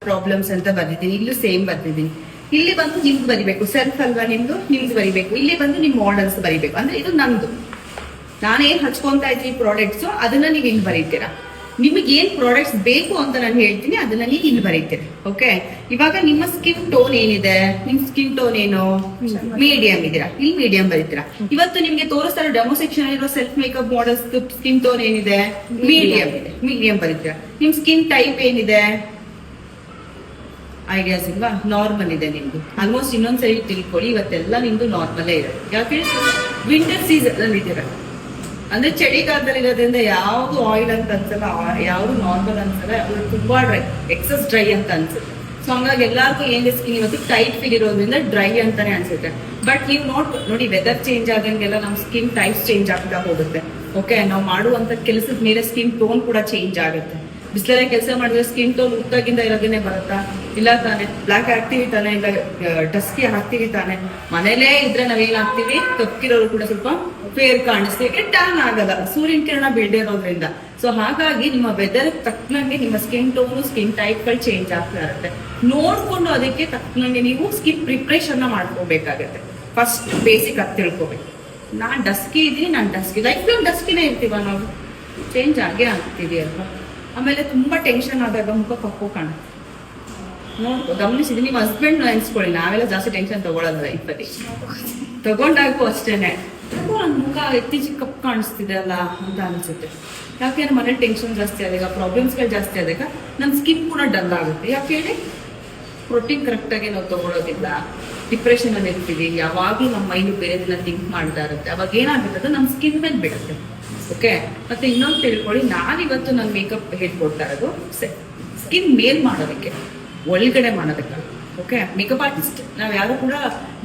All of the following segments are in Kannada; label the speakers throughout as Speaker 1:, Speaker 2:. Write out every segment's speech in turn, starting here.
Speaker 1: ಪ್ರಾಬ್ಲಮ್ಸ್ ಅಂತ ಬರ್ದಿದ್ದೀನಿ. ಇಲ್ಲೂ ಸೇಮ್ ಬರ್ದಿದ್ದೀನಿ. ಇಲ್ಲಿ ಬಂದು ನಿಮ್ದು ಬರಿಬೇಕು, ಸೆಲ್ಫ್ ಅಲ್ವಾ ನಿಮ್ದು ಬರಿಬೇಕು. ಇಲ್ಲಿ ಬಂದು ನಿಮ್ ಮಾಡಲ್ಸ್ ಬರಿಬೇಕು. ಅಂದ್ರೆ ಇದು ನಂದು, ನಾನೇನ್ ಹಚ್ಕೊಂತಾ ಇದ್ದೀನಿ ಪ್ರಾಡಕ್ಟ್ಸ್, ಅದನ್ನ ನೀವ್ ಇಲ್ಲಿ ಬರೀತೀರಾ. ನಿಮಗೆ ಏನ್ ಪ್ರಾಡಕ್ಟ್ಸ್ ಬೇಕು ಅಂತ ನಾನು ಹೇಳ್ತೀನಿ, ಅದನ್ನ ನೀವು ಇಲ್ಲಿ ಬರೀತೀರಿ. ಓಕೆ, ಇವಾಗ ನಿಮ್ಮ ಸ್ಕಿನ್ ಟೋನ್ ಏನಿದೆ, ನಿಮ್ ಸ್ಕಿನ್ ಟೋನ್ ಏನು, ಮೀಡಿಯಂ ಇದೀರಾ, ಇಲ್ಲಿ ಮೀಡಿಯಂ ಬರೀತೀರಾ. ಇವತ್ತು ನಿಮ್ಗೆ ತೋರಿಸ್ತಾರೋ ಡೆಮೋ ಸೆಕ್ಷನ್ ಇರೋ self makeup models skin tone ಏನಿದೆ, ಮೀಡಿಯಂ ಇದೆ, ಮೀಡಿಯಂ ಬರೀತೀರಾ. ನಿಮ್ ಸ್ಕಿನ್ ಟೈಪ್ ಏನಿದೆ, ಐಡಿಯಾಸ್ ಇಲ್ವಾ, ನಾರ್ಮಲ್ ಇದೆ ನಿಮ್ದು. ಆಲ್ಮೋಸ್ಟ್ ಇನ್ನೊಂದ್ಸರಿ ತಿಳ್ಕೊಳ್ಳಿ, ಇವತ್ತೆಲ್ಲ ನಿಮ್ದು ನಾರ್ಮಲೇ ಇದೆ. ಯಾಕೆ ವಿಂಟರ್ ಸೀಸನ್ ಅಲ್ಲಿ ಇದೀರ, ಅಂದ್ರೆ ಚಳಿಗಾಲದಲ್ಲಿ ಇರೋದ್ರಿಂದ ಯಾವ್ದು ಆಯಿಲ್ ಅಂತ ಅನ್ಸಲ್ಲ, ಯಾವ್ದು ನಾರ್ಮಲ್ ಅನ್ಸಲ್ಲ, ಅದು ತುಂಬಾ ಡ್ರೈ, ಎಕ್ಸಸ್ ಡ್ರೈ ಅಂತ ಅನ್ಸುತ್ತೆ. ಸೊ ಹಂಗಾಗಿ ಎಲ್ಲಾರ್ಗು ಏನ್ ಸ್ಕಿನ್ ಇವತ್ತು ಟೈಟ್ ಫೀಲ್ ಇರೋದ್ರಿಂದ ಡ್ರೈ ಅಂತಾನೆ ಅನ್ಸುತ್ತೆ. ಬಟ್ ನೀವು ನೋಡಿ, ವೆದರ್ ಚೇಂಜ್ ಆದಂಗೆಲ್ಲ ನಮ್ ಸ್ಕಿನ್ ಟೈಪ್ಸ್ ಚೇಂಜ್ ಆಗ್ತಾ ಹೋಗುತ್ತೆ. ಓಕೆ, ನಾವು ಮಾಡುವಂತ ಕೆಲಸದ ಮೇಲೆ ಸ್ಕಿನ್ ಟೋನ್ ಕೂಡ ಚೇಂಜ್ ಆಗುತ್ತೆ. ಬಿಸಿಲಲ್ಲೇ ಕೆಲಸ ಮಾಡಿದ್ರೆ ಸ್ಕಿನ್ ಟೋನ್ ಉದ್ದಾಗಿಂದ ಇರೋದನ್ನೇ ಬರುತ್ತಾ, ಇಲ್ಲ ತಾನೆ ಬ್ಲಾಕ್ ಆಗ್ತೀವಿ ತಾನೆ, ಇಲ್ಲ ಡಸ್ಕಿ ಹಾಕ್ತಿವಿ ತಾನೆ. ಮನೇಲೇ ಇದ್ರೆ ನಾವೇನ್ ಹಾಕ್ತಿವಿ, ಕಪ್ಪಿರೋರು ಕೂಡ ಸ್ವಲ್ಪ ಫೇರ್ ಕಾಣಿಸ್ತೀವಿ, ಟ್ಯಾನ್ ಆಗಲ್ಲ, ಸೂರ್ಯನ ಕಿರಣ ಬೀಳದೆ ಇರೋದ್ರಿಂದ. ಸೊ ಹಾಗಾಗಿ ನಿಮ್ಮ ವೆದರ್ ತಕ್ಕನಂಗೆ ನಿಮ್ಮ ಸ್ಕಿನ್ ಟೋನು, ಸ್ಕಿನ್ ಟೈಪ್ ಗಳು ಚೇಂಜ್ ಆಗ್ತಾ ಇರುತ್ತೆ. ನೋಡ್ಕೊಂಡು ಅದಕ್ಕೆ ತಕ್ಕನಂಗೆ ನೀವು ಸ್ಕಿನ್ ಪ್ರಿಪ್ರೇಷನ್ ಮಾಡ್ಕೋಬೇಕಾಗತ್ತೆ. ಫಸ್ಟ್ ಬೇಸಿಕ್ ಆಗಿ ತಿಳ್ಕೊಬೇಕು. ನಾನ್ ಡಸ್ಕಿ ಇದೀನಿ, ನಾನ್ ಡಸ್ಕಿ ಲೈಫ್ ಲಾಂಗ್ ಡಸ್ಕಿನೇ ಇರ್ತೀವ ನಾವು, ಚೇಂಜ್ ಆಗೇ ಆಗ್ತೀವಿ ಅಲ್ವಾ. ಆಮೇಲೆ ತುಂಬಾ ಟೆನ್ಷನ್ ಆದಾಗ ಮುಖ ಕಪ್ಪು ಕಾಣುತ್ತೆ, ಗಮನಿಸಿದ್ರೆ ನಿಮ್ಮ ಹಸ್ಬೆಂಡ್ ಅನ್ಸ್ಕೊಳ್ಳಿ, ನಾವೆಲ್ಲ ಜಾಸ್ತಿ ಟೆನ್ಷನ್ ತಗೊಳಲ್ಲ ಲೈಫಲ್ಲಿ, ತಗೊಂಡಾಗೂ ಅಷ್ಟೇನೆ ನನ್ ಮುಖ ಇತ್ತೀಚೆಗೆ ಕಪ್ಪು ಕಾಣಿಸ್ತಿದೆ ಅಲ್ಲ ಅಂತ ಅನ್ಸುತ್ತೆ. ಯಾಕೆಂದ್ರೆ ಮನೇಲಿ ಟೆನ್ಷನ್ ಜಾಸ್ತಿ ಆದಾಗ, ಪ್ರಾಬ್ಲಮ್ಸ್ಗಳು ಜಾಸ್ತಿ ಆದಾಗ ನಮ್ ಸ್ಕಿನ್ ಕೂಡ ಡಲ್ ಆಗುತ್ತೆ. ಯಾಕೆ ಹೇಳಿ, ಪ್ರೋಟೀನ್ ಕರೆಕ್ಟ್ ಆಗಿ ನಾವು ತಗೊಳೋದಿಲ್ಲ, ಡಿಪ್ರೆಷನ್ ಅಲ್ಲಿ ಇರ್ತೀವಿ, ಯಾವಾಗ್ಲೂ ನಮ್ಮ ಮೈಂಡ್ ಬೇರೆದನ್ನ ಥಿಂಕ್ ಮಾಡ್ತಾ ಇರುತ್ತೆ. ಅವಾಗ ಏನಾಗುತ್ತೆ, ನಮ್ ಸ್ಕಿನ್ ಮೇಲೆ ಬಿಡುತ್ತೆ. ಓಕೆ, ಮತ್ತೆ ಇನ್ನೊಂದು ತಿಳ್ಕೊಳ್ಳಿ, ನಾನಿವತ್ತು ನಾನು ಮೇಕಪ್ ಹೇಳ್ಕೊಡ್ತಾ ಇರೋದು ಸ್ಕಿನ್ ಮೇಲ್ ಮಾಡೋದಕ್ಕೆ, ಒಳಗಡೆ ಮಾಡೋದಕ್ಕೆ. ಓಕೆ, ಮೇಕಪ್ ಆರ್ಟಿಸ್ಟ್ ನಾವ್ ಯಾರು ಕೂಡ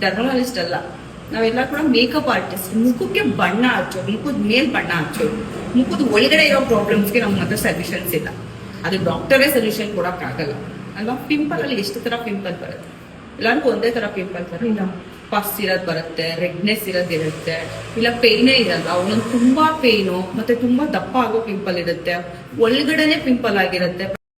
Speaker 1: ಡರ್ಮಲಾಜಿಸ್ಟ್ ಅಲ್ಲ, ನಾವೆಲ್ಲ ಕೂಡ ಮೇಕಪ್ ಆರ್ಟಿಸ್ಟ್. ಮುಖಕ್ಕೆ ಬಣ್ಣ ಹಚ್ಚೋದು, ಮುಖದ ಮೇಲ್ ಬಣ್ಣ ಹಚ್ಚೋದು, ಮುಖದ ಒಳಗಡೆ ಇರೋ ಪ್ರಾಬ್ಲಮ್ಸ್ಗೆ ನಮ್ಮ ಹತ್ರ ಸೊಲ್ಯೂಷನ್ಸ್ ಇಲ್ಲ. ಅದು ಡಾಕ್ಟರೇ ಸೊಲ್ಯೂಷನ್ ಕೊಡಕ್ ಆಗಲ್ಲ ಅಲ್ವಾ. ಪಿಂಪಲ್ ಅಲ್ಲಿ ಎಷ್ಟು ತರ ಪಿಂಪಲ್ ಬರುತ್ತೆ, ಎಲ್ಲರಿಗೂ ಒಂದೇ ತರ ಪಿಂಪಲ್ ಬರಲ್ಲ. ಪಸ್ ಇರೋದ್ ಬರುತ್ತೆ, ರೆಡ್ನೆಸ್ ಇರೋದಿರುತ್ತೆ, ಇಲ್ಲ ಪೇಯ್ನೇ ಇರಲ್ಲ, ಅವನೊಂದು ತುಂಬಾ ಪೇಯ್ನು, ಮತ್ತೆ ತುಂಬಾ ದಪ್ಪ ಆಗೋ ಪಿಂಪಲ್ ಇರುತ್ತೆ, ಒಳಗಡೆನೆ ಪಿಂಪಲ್ ಆಗಿರುತ್ತೆ.